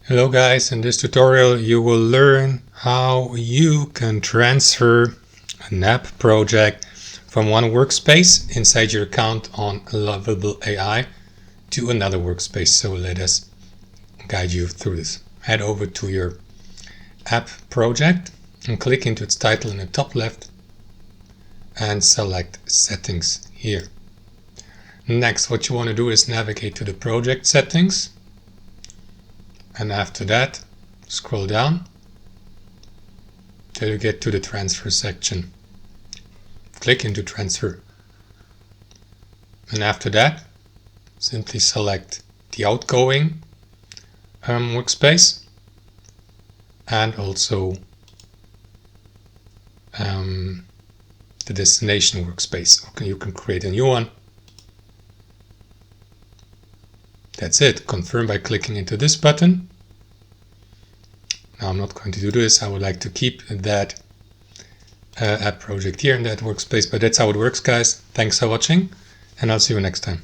Hello guys, in this tutorial you will learn how you can transfer an app project from one workspace inside your account on Lovable AI to another workspace. So let us guide you through this. Head over to your app project and click into its title in the top left and select settings here. Next, what you want to do is navigate to the project settings. And after that, scroll down till you get to the transfer section. Click into transfer. And after that, simply select the outgoing workspace and also the destination workspace. Okay, you can create a new one. That's it. Confirm by clicking into this button. Now I'm not going to do this. I would like to keep that app project here in that workspace, but that's how it works, guys. Thanks for watching, and I'll see you next time.